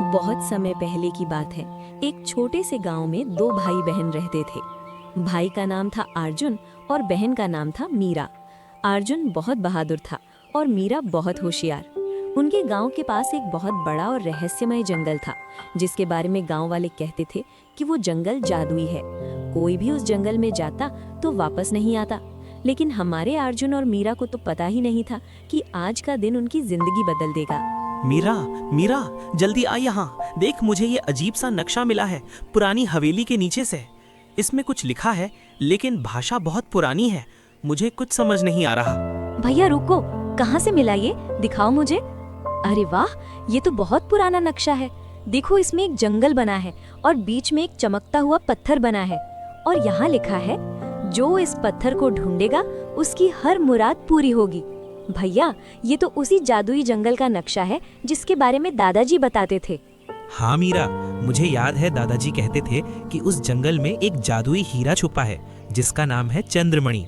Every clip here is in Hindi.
बहुत समय पहले की बात है। एक छोटे से गांव में दो भाई बहन रहते थे। भाई का नाम था अर्जुन और बहन का नाम था मीरा। अर्जुन बहुत बहादुर था और मीरा बहुत होशियार। उनके गांव के पास एक बहुत बड़ा और रहस्यमय जंगल था, जिसके बारे में गांव वाले कहते थे कि वो जंगल जादुई है। कोई भी उस जंगल में जाता तो वापस नहीं आता। लेकिन हमारे अर्जुन और मीरा को तो पता ही नहीं था कि आज का दिन उनकी जिंदगी बदल देगा। मीरा, मीरा, जल्दी आ यहाँ। देख, मुझे ये अजीब सा नक्शा मिला है पुरानी हवेली के नीचे से। इसमें कुछ लिखा है लेकिन भाषा बहुत पुरानी है, मुझे कुछ समझ नहीं आ रहा। भैया रुको, कहाँ से मिला ये? दिखाओ मुझे। अरे वाह, ये तो बहुत पुराना नक्शा है। देखो, इसमें एक जंगल बना है और बीच में एक चमकता हुआ पत्थर बना है और यहाँ लिखा है, जो इस पत्थर को ढूंढेगा उसकी हर मुराद पूरी होगी। भैया, ये तो उसी जादुई जंगल का नक्शा है जिसके बारे में दादाजी बताते थे। हाँ मीरा, मुझे याद है दादाजी कहते थे कि उस जंगल में एक जादुई हीरा छुपा है जिसका नाम है चंद्रमणि।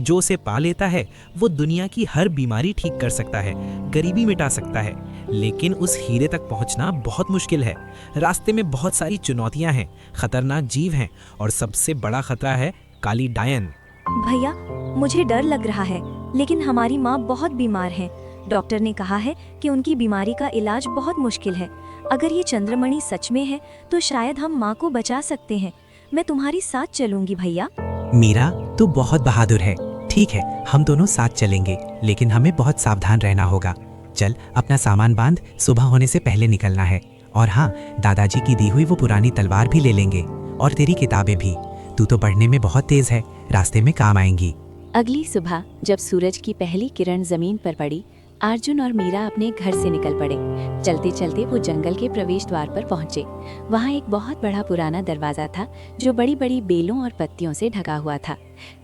जो उसे पा लेता है वो दुनिया की हर बीमारी ठीक कर सकता है, गरीबी मिटा सकता है। लेकिन उस हीरे तक पहुंचना बहुत मुश्किल है। रास्ते में बहुत सारी चुनौतियां हैं, खतरनाक जीव हैं और सबसे बड़ा खतरा है काली डायन। भैया, मुझे डर लग रहा है, लेकिन हमारी माँ बहुत बीमार है। डॉक्टर ने कहा है कि उनकी बीमारी का इलाज बहुत मुश्किल है। अगर ये चंद्रमणि सच में है तो शायद हम माँ को बचा सकते हैं। मैं तुम्हारी साथ चलूंगी भैया। मीरा, तू बहुत बहादुर है। ठीक है, हम दोनों साथ चलेंगे, लेकिन हमें बहुत सावधान रहना होगा। चल, अपना सामान बांध, सुबह होने से पहले निकलना है। और हाँ, दादाजी की दी हुई वो पुरानी तलवार भी ले लेंगे और तेरी किताबें भी। तू तो पढ़ने में बहुत तेज है, रास्ते में काम आएंगी। अगली सुबह जब सूरज की पहली किरण जमीन पर पड़ी, अर्जुन और मीरा अपने घर से निकल पड़े। चलते चलते वो जंगल के प्रवेश द्वार पर पहुंचे। वहाँ एक बहुत बड़ा पुराना दरवाजा था जो बड़ी बड़ी बेलों और पत्तियों से ढका हुआ था।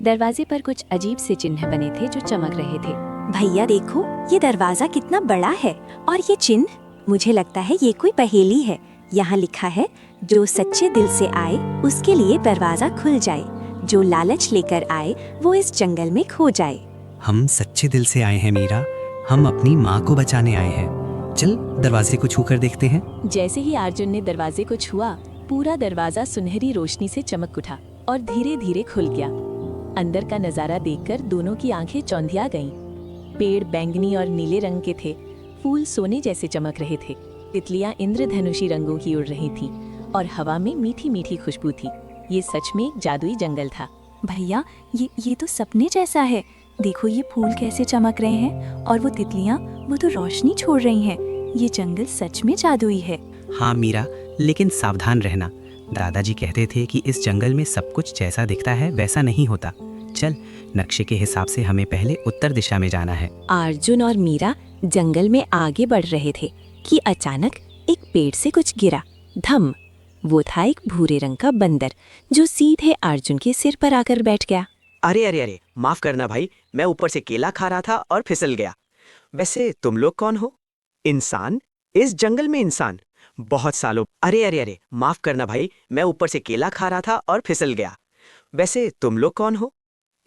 दरवाजे पर कुछ अजीब से चिन्ह बने थे जो चमक रहे थे। भैया देखो, ये दरवाजा कितना बड़ा है और ये चिन्ह, मुझे लगता है ये कोई पहेली है। यहाँ लिखा है, जो सच्चे दिल से आए उसके लिए दरवाजा खुल जाए, जो लालच लेकर आए वो इस जंगल में खो जाए। हम सच्चे दिल से आए हैं मीरा, हम अपनी माँ को बचाने आए हैं। चल, दरवाजे को छू कर देखते हैं। जैसे ही अर्जुन ने दरवाजे को छुआ, पूरा दरवाजा सुनहरी रोशनी से चमक उठा और धीरे धीरे खुल गया। अंदर का नजारा देखकर दोनों की आंखें चौंधिया गईं। पेड़ बैंगनी और नीले रंग के थे, फूल सोने जैसे चमक रहे थे, तितलियां इंद्रधनुषी रंगों की उड़ रही थीं और हवा में मीठी मीठी खुशबू थी। ये सच में एक जादुई जंगल था। भैया, ये तो सपने जैसा है। देखो, ये फूल कैसे चमक रहे हैं और वो तितलियां, वो तो रोशनी छोड़ रही हैं। ये जंगल सच में जादुई है। हाँ मीरा, लेकिन सावधान रहना। दादाजी कहते थे कि इस जंगल में सब कुछ जैसा दिखता है वैसा नहीं होता। चल, नक्शे के हिसाब से हमें पहले उत्तर दिशा में जाना है। अर्जुन और मीरा जंगल में आगे बढ़ रहे थे कि अचानक एक पेड़ से कुछ गिरा। धम! वो था एक भूरे रंग का बंदर जो सीधे अर्जुन के सिर पर आकर बैठ गया। अरे अरे अरे, माफ करना भाई, मैं ऊपर से केला खा रहा था और फिसल गया। वैसे तुम लोग कौन हो? इंसान? इस जंगल में इंसान? बहुत सालों। अरे अरे अरे, माफ करना भाई, मैं ऊपर से केला खा रहा था और फिसल गया। वैसे तुम लोग कौन हो?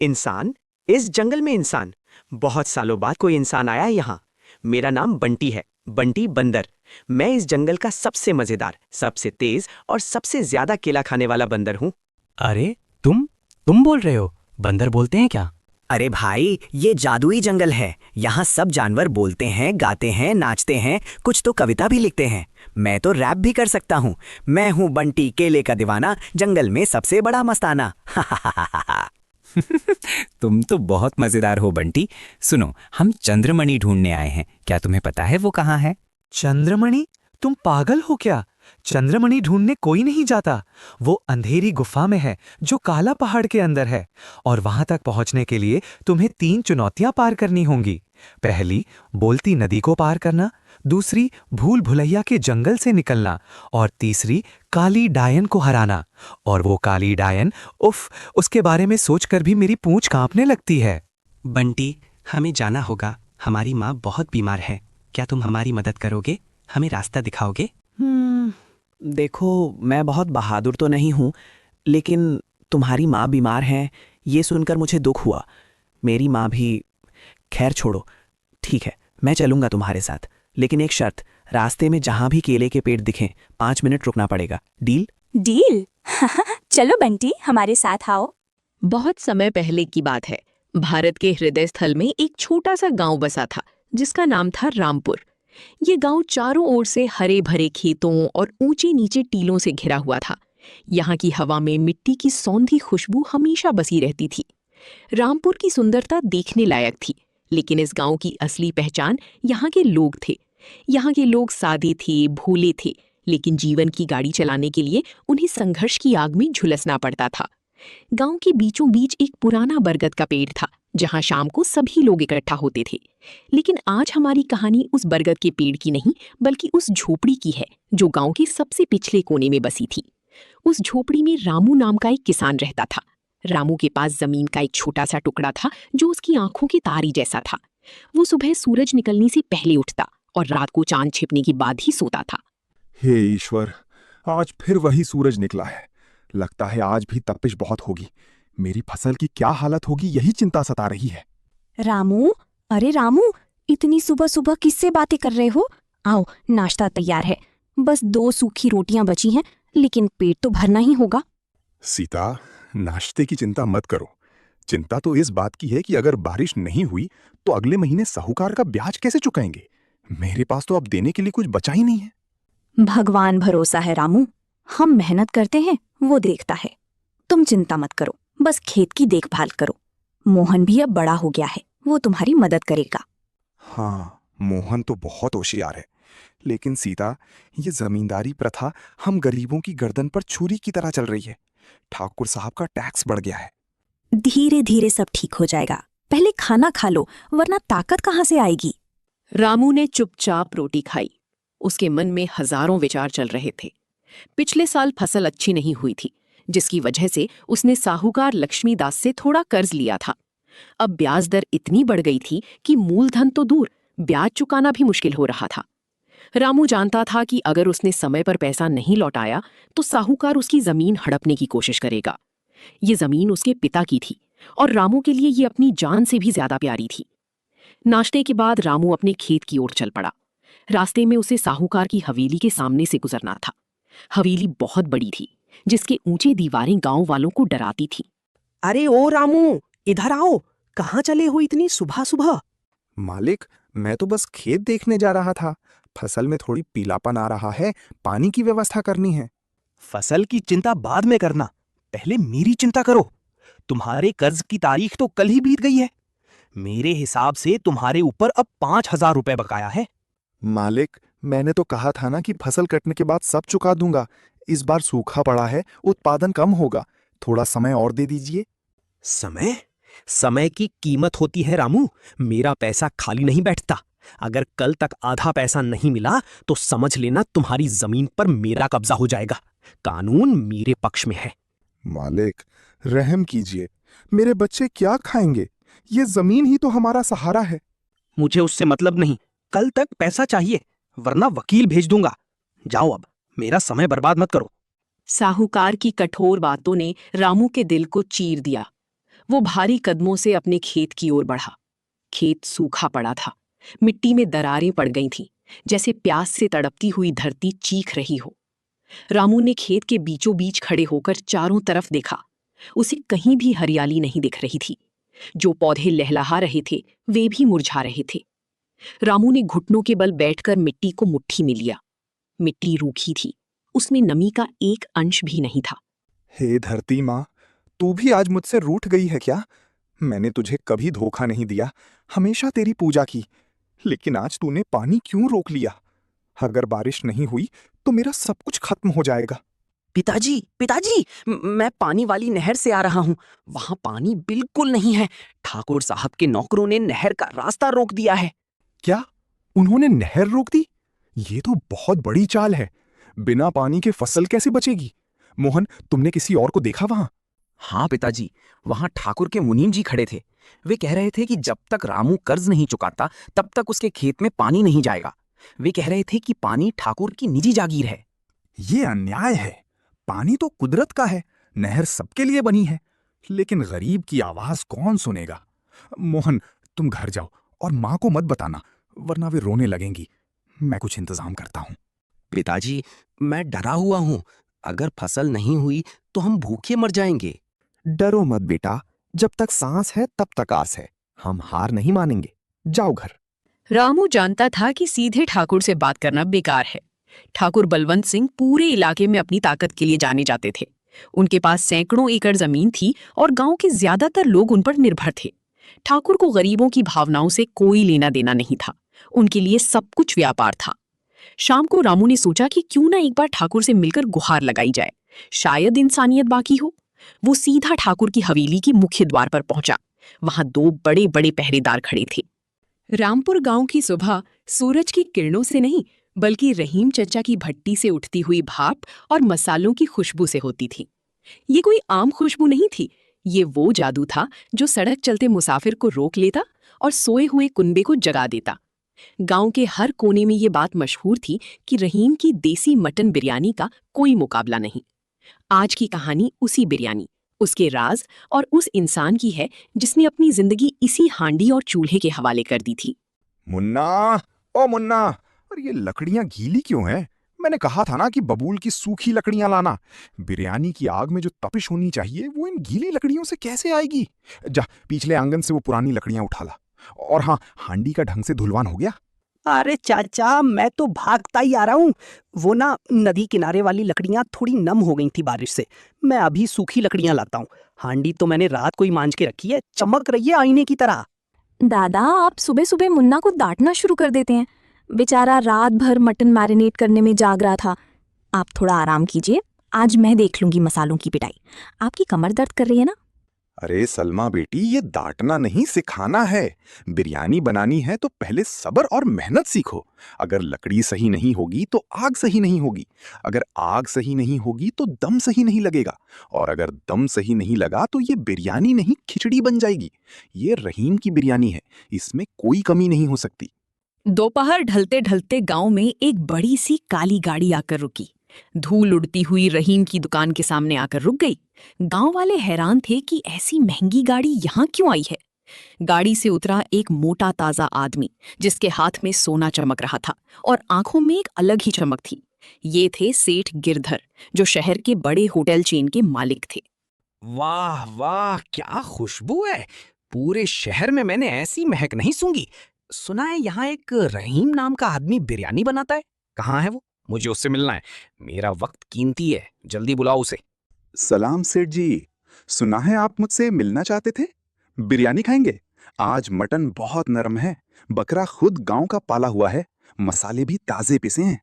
इंसान? इस जंगल में इंसान? बहुत सालों बाद कोई इंसान आया है यहाँ। मेरा नाम बंटी है, बंटी बंदर। मैं इस जंगल का सबसे मजेदार, सबसे तेज और सबसे ज्यादा केला खाने वाला बंदर हूँ। अरे तुम बोल रहे हो? बंदर बोलते हैं क्या? अरे भाई, ये जादुई जंगल है। यहाँ सब जानवर बोलते हैं, गाते हैं, नाचते हैं, कुछ तो कविता भी लिखते हैं। मैं तो रैप भी कर सकता हूँ। मैं हूँ बंटी, केले का दीवाना, जंगल में सबसे बड़ा मस्ताना। तुम तो बहुत मजेदार हो बंटी। सुनो, हम चंद्रमणि ढूंढने आए हैं। क्या तुम्हें पता है वो कहाँ है? चंद्रमणि? तुम पागल हो क्या? चंद्रमणि ढूंढने कोई नहीं जाता। वो अंधेरी गुफा में है जो काला पहाड़ के अंदर है, और वहां तक पहुंचने के लिए तुम्हें 3 चुनौतियां पार करनी होंगी। पहली, बोलती नदी को पार करना। दूसरी, भूल भुलैया के जंगल से निकलना। और तीसरी, काली डायन को हराना। और वो काली डायन, उफ, उसके बारे में सोचकर भी मेरी पूंछ कांपने लगती है। बंटी, हमें जाना होगा। हमारी माँ बहुत बीमार है। क्या तुम हमारी मदद करोगे? हमें रास्ता दिखाओगे? देखो, मैं बहुत बहादुर तो नहीं हूँ, लेकिन तुम्हारी माँ बीमार है ये सुनकर मुझे दुख हुआ। मेरी माँ भी। खैर छोड़ो, ठीक है, मैं चलूँगा तुम्हारे साथ, लेकिन एक शर्त, रास्ते में जहां भी केले के पेड़ दिखें 5 मिनट रुकना पड़ेगा। डील? डील। चलो बंटी, हमारे साथ आओ। बहुत समय पहले की बात है। भारत के हृदय स्थल में एक छोटा सा गांव बसा था जिसका नाम था रामपुर। ये गांव चारों ओर से हरे भरे खेतों और ऊंचे नीचे टीलों से घिरा हुआ था। यहाँ की हवा में मिट्टी की सौंधी खुशबू हमेशा बसी रहती थी। रामपुर की सुंदरता देखने लायक थी, लेकिन इस गांव की असली पहचान यहाँ के लोग थे। यहाँ के लोग सादे थे, भोले थे, लेकिन जीवन की गाड़ी चलाने के लिए उन्हें संघर्ष की आग में झुलसना पड़ता था। गांव के बीचों बीच एक पुराना बरगद का पेड़ था, जहां शाम को सभी लोग इकट्ठा होते थे। लेकिन आज हमारी कहानी उस बरगद के पेड़ की नहीं, बल्कि उस झोपड़ी की है जो गांव के सबसे पिछले कोने में बसी थी। उस झोपड़ी में रामू नाम का एक किसान रहता था। रामू के पास जमीन का एक छोटा सा टुकड़ा था जो उसकी आंखों के तारे जैसा था। वो सुबह सूरज निकलने से पहले उठता और रात को चांद छिपने के बाद ही सोता था। हे ईश्वर, आज फिर वही सूरज निकला है। लगता है आज भी तपिश बहुत होगी। मेरी फसल की क्या हालत होगी, यही चिंता सता रही है। रामू, अरे रामू, इतनी सुबह सुबह किससे बातें कर रहे हो? आओ, नाश्ता तैयार है। बस 2 सूखी रोटियां बची हैं, लेकिन पेट तो भरना ही होगा। सीता, नाश्ते की चिंता मत करो। चिंता तो इस बात की है कि अगर बारिश नहीं हुई तो अगले महीने साहूकार का ब्याज कैसे चुकाएंगे। मेरे पास तो अब देने के लिए कुछ बचा ही नहीं है। भगवान भरोसा है रामू, हम मेहनत करते हैं, वो देखता है। तुम चिंता मत करो, बस खेत की देखभाल करो। मोहन भी अब बड़ा हो गया है, वो तुम्हारी मदद करेगा। हाँ, मोहन तो बहुत होशियार है, लेकिन सीता, ये जमींदारी प्रथा हम गरीबों की गर्दन पर छुरी की तरह चल रही है। ठाकुर साहब का टैक्स बढ़ गया है। धीरे धीरे सब ठीक हो जाएगा। पहले खाना खा लो, वरना ताकत कहाँ से आएगी। रामू ने चुपचाप रोटी खाई। उसके मन में हजारों विचार चल रहे थे। पिछले साल फसल अच्छी नहीं हुई थी, जिसकी वजह से उसने साहूकार लक्ष्मीदास से थोड़ा कर्ज लिया था। अब ब्याज दर इतनी बढ़ गई थी कि मूलधन तो दूर, ब्याज चुकाना भी मुश्किल हो रहा था। रामू जानता था कि अगर उसने समय पर पैसा नहीं लौटाया तो साहूकार उसकी जमीन हड़पने की कोशिश करेगा। ये जमीन उसके पिता की थी और रामू के लिए ये अपनी जान से भी ज्यादा प्यारी थी। नाश्ते के बाद रामू अपने खेत की ओर चल पड़ा। रास्ते में उसे साहूकार की हवेली के सामने से गुजरना था। हवेली बहुत बड़ी थी, जिसके ऊंचे दीवारें गांव वालों को डराती थी। अरे ओ रामू, इधर आओ। कहाँ चले हो इतनी सुबह सुबह? मालिक, मैं तो बस खेत देखने जा रहा था। फसल में थोड़ी पीलापन आ रहा है, पानी की व्यवस्था करनी है। फसल की चिंता बाद में करना, पहले मेरी चिंता करो। तुम्हारे कर्ज की तारीख तो कल ही बीत गई है। मेरे हिसाब से तुम्हारे ऊपर अब 5,000 रुपए बकाया है। मालिक, मैंने तो कहा था ना कि फसल कटने के बाद सब चुका दूंगा। इस बार सूखा पड़ा है, उत्पादन कम होगा। थोड़ा समय और दे दीजिए। समय? समय की कीमत होती है रामू। मेरा पैसा खाली नहीं बैठता। अगर कल तक आधा पैसा नहीं मिला तो समझ लेना तुम्हारी जमीन पर मेरा कब्जा हो जाएगा। कानून मेरे पक्ष में है। मालिक, रहम कीजिए। मेरे बच्चे क्या खाएंगे? ये जमीन ही तो हमारा सहारा है। मुझे उससे मतलब नहीं। कल तक पैसा चाहिए, वरना वकील भेज दूंगा। जाओ अब, मेरा समय बर्बाद मत करो। साहूकार की कठोर बातों ने रामू के दिल को चीर दिया। वो भारी कदमों से अपने खेत की ओर बढ़ा। खेत सूखा पड़ा था, मिट्टी में दरारें पड़ गई थीं, जैसे प्यास से तड़पती हुई धरती चीख रही हो। रामू ने खेत के बीचों बीच खड़े होकर चारों तरफ देखा। उसे कहीं भी हरियाली नहीं दिख रही थी। जो पौधे लहलहा रहे थे, वे भी मुरझा रहे थे। रामू ने घुटनों के बल बैठकर मिट्टी को मुट्ठी में लिया। मिट्टी रूखी थी, उसमें नमी का एक अंश भी नहीं था। हे धरती माँ, तू भी आज मुझसे रूठ गई है क्या? मैंने तुझे कभी धोखा नहीं दिया, हमेशा तेरी पूजा की। लेकिन आज तूने पानी क्यों रोक लिया? अगर बारिश नहीं हुई तो मेरा सब कुछ खत्म हो जाएगा। पिताजी, पिताजी, मैं पानी वाली नहर से आ रहा हूँ। वहां पानी बिल्कुल नहीं है। ठाकुर साहब के नौकरों ने नहर का रास्ता रोक दिया है। क्या? उन्होंने नहर रोक दी? ये तो बहुत बड़ी चाल है। बिना पानी के फसल कैसे बचेगी? मोहन, तुमने किसी और को देखा वहां? हाँ पिताजी, वहां ठाकुर के मुनीम जी खड़े थे। वे कह रहे थे कि जब तक रामू कर्ज नहीं चुकाता तब तक उसके खेत में पानी नहीं जाएगा। वे कह रहे थे कि पानी ठाकुर की निजी जागीर है। ये अन्याय है। पानी तो कुदरत का है, नहर सबके लिए बनी है। लेकिन गरीब की आवाज कौन सुनेगा? मोहन, तुम घर जाओ और माँ को मत बताना, वरना वे रोने लगेंगी। मैं कुछ इंतजाम करता हूँ। पिताजी, मैं डरा हुआ हूँ। अगर फसल नहीं हुई तो हम भूखे मर जाएंगे। डरो मत बेटा, जब तक सांस है तब तक आस है। हम हार नहीं मानेंगे। जाओ घर। रामू जानता था कि सीधे ठाकुर से बात करना बेकार है। ठाकुर बलवंत सिंह पूरे इलाके में अपनी ताकत के लिए जाने जाते थे। उनके पास सैकड़ों एकड़ जमीन थी और गांव के ज्यादातर लोग उन पर निर्भर थे। ठाकुर को गरीबों की भावनाओं से कोई लेना देना नहीं था। उनके लिए सब कुछ व्यापार था। शाम को रामू ने सोचा कि क्यों ना एक बार ठाकुर से मिलकर गुहार लगाई जाए, शायद इंसानियत बाकी हो। वो सीधा ठाकुर की हवेली की मुख्य द्वार पर पहुंचा। वहां 2 बड़े बड़े पहरेदार खड़े थे। रामपुर गांव की सुबह सूरज की किरणों से नहीं, बल्कि रहीम चचा की भट्टी से उठती हुई भाप और मसालों की खुशबू से होती थी। ये कोई आम खुशबू नहीं थी, ये वो जादू था जो सड़क चलते मुसाफिर को रोक लेता और सोए हुए कुनबे को जगा देता। गांव के हर कोने में ये बात मशहूर थी कि रहीम की देसी मटन बिरयानी का कोई मुकाबला नहीं। आज की कहानी उसी बिरयानी, उसके राज और उस इंसान की है जिसने अपनी जिंदगी इसी हांडी और चूल्हे के हवाले कर दी थी। मुन्ना, ओ मुन्ना, और ये लकड़ियां गीली क्यों हैं? मैंने कहा था ना कि बबूल की सूखी लकड़ियां लाना। बिरयानी की आग में जो तपिश होनी चाहिए वो इन गीली लकड़ियों से कैसे आएगी? जा पिछले आंगन से वो पुरानी लकड़ियां उठा ला। और हाँ, हांडी का ढंग से धुलवान हो गया? अरे चाचा, मैं तो भागता ही आ रहा हूँ। वो ना नदी किनारे वाली लकड़ियां थोड़ी नम हो गई थी बारिश से। मैं अभी सूखी लकड़ियां लाता हूँ। हांडी तो मैंने रात को ही मांझ के रखी है, चमक रही है आईने की तरह। दादा, आप सुबह सुबह मुन्ना को डांटना शुरू कर देते हैं। बेचारा रात भर मटन मैरिनेट करने में जाग रहा था। आप थोड़ा आराम कीजिए, आज मैं देख लूंगी मसालों की पिटाई। आपकी कमर दर्द कर रही है ना? अरे सलमा बेटी, ये डांटना नहीं सिखाना है। बिरयानी बनानी है तो पहले सब्र और मेहनत सीखो। अगर लकड़ी सही नहीं होगी तो आग सही नहीं होगी। अगर आग सही नहीं होगी तो दम सही नहीं लगेगा। और अगर दम सही नहीं लगा तो ये बिरयानी नहीं खिचड़ी बन जाएगी। ये रहीम की बिरयानी है, इसमें कोई कमी नहीं हो सकती। दोपहर ढलते ढलते गांव में एक बड़ी सी काली गाड़ी आकर रुकी। धूल उड़ती हुई रहीम की दुकान के सामने आकर रुक गई। गांव वाले हैरान थे कि ऐसी महंगी गाड़ी यहाँ क्यों आई है। गाड़ी से उतरा एक मोटा ताजा आदमी जिसके हाथ में सोना चमक रहा था और आंखों में एक अलग ही चमक थी। ये थे सेठ गिरधर, जो शहर के बड़े होटल चेन के मालिक थे। वाह वाह, क्या खुशबू है। पूरे शहर में मैंने ऐसी महक नहीं सूंघी। सुना है यहाँ एक रहीम नाम का आदमी बिरयानी बनाता है। कहाँ है वो? मुझे उससे मिलना है। मेरा वक्त कीमती है, जल्दी बुलाओ उसे। सलाम सेठ जी, सुना है आप मुझसे मिलना चाहते थे? बिरयानी खाएंगे? आज मटन बहुत नरम है, बकरा खुद गांव का पाला हुआ है, मसाले भी ताजे पिसे हैं।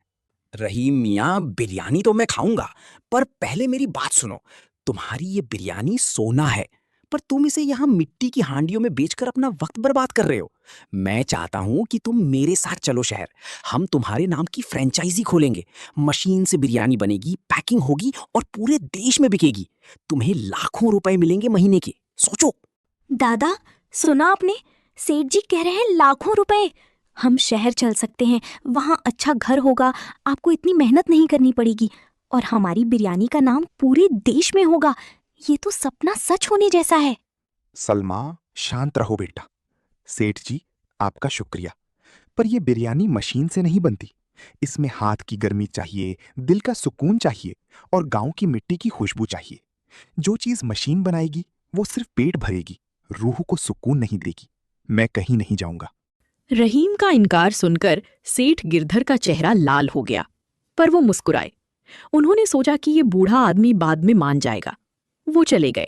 रहीम मियाँ, बिरयानी तो मैं खाऊंगा, पर पहले मेरी बात सुनो। तुम्हारी ये बिरयानी सोना है, पर तुम इसे यहाँ मिट्टी की हांडियों में बेचकर अपना वक्त बर्बाद कर रहे हो। मैं चाहता हूँ कि तुम मेरे साथ चलो शहर। हम तुम्हारे नाम की फ्रेंचाइजी खोलेंगे। मशीन से बिरयानी बनेगी, पैकिंग होगी और पूरे देश में बिकेगी। तुम्हें लाखों रुपए मिलेंगे महीने के। सोचो। दादा, सुना आपने? सेठ जी कह रहे हैं लाखों रुपए। हम शहर चल सकते हैं, वहाँ अच्छा घर होगा, आपको इतनी मेहनत नहीं करनी पड़ेगी और हमारी बिरयानी का नाम पूरे देश में होगा। ये तो सपना सच होने जैसा है। सलमा, शांत रहो बेटा। सेठ जी, आपका शुक्रिया, पर यह बिरयानी मशीन से नहीं बनती। इसमें हाथ की गर्मी चाहिए, दिल का सुकून चाहिए और गांव की मिट्टी की खुशबू चाहिए। जो चीज मशीन बनाएगी वो सिर्फ पेट भरेगी, रूह को सुकून नहीं देगी। मैं कहीं नहीं जाऊंगा। रहीम का इनकार सुनकर सेठ गिरधर का चेहरा लाल हो गया, पर वो मुस्कुराए। उन्होंने सोचा कि ये बूढ़ा आदमी बाद में मान जाएगा। वो चले गए।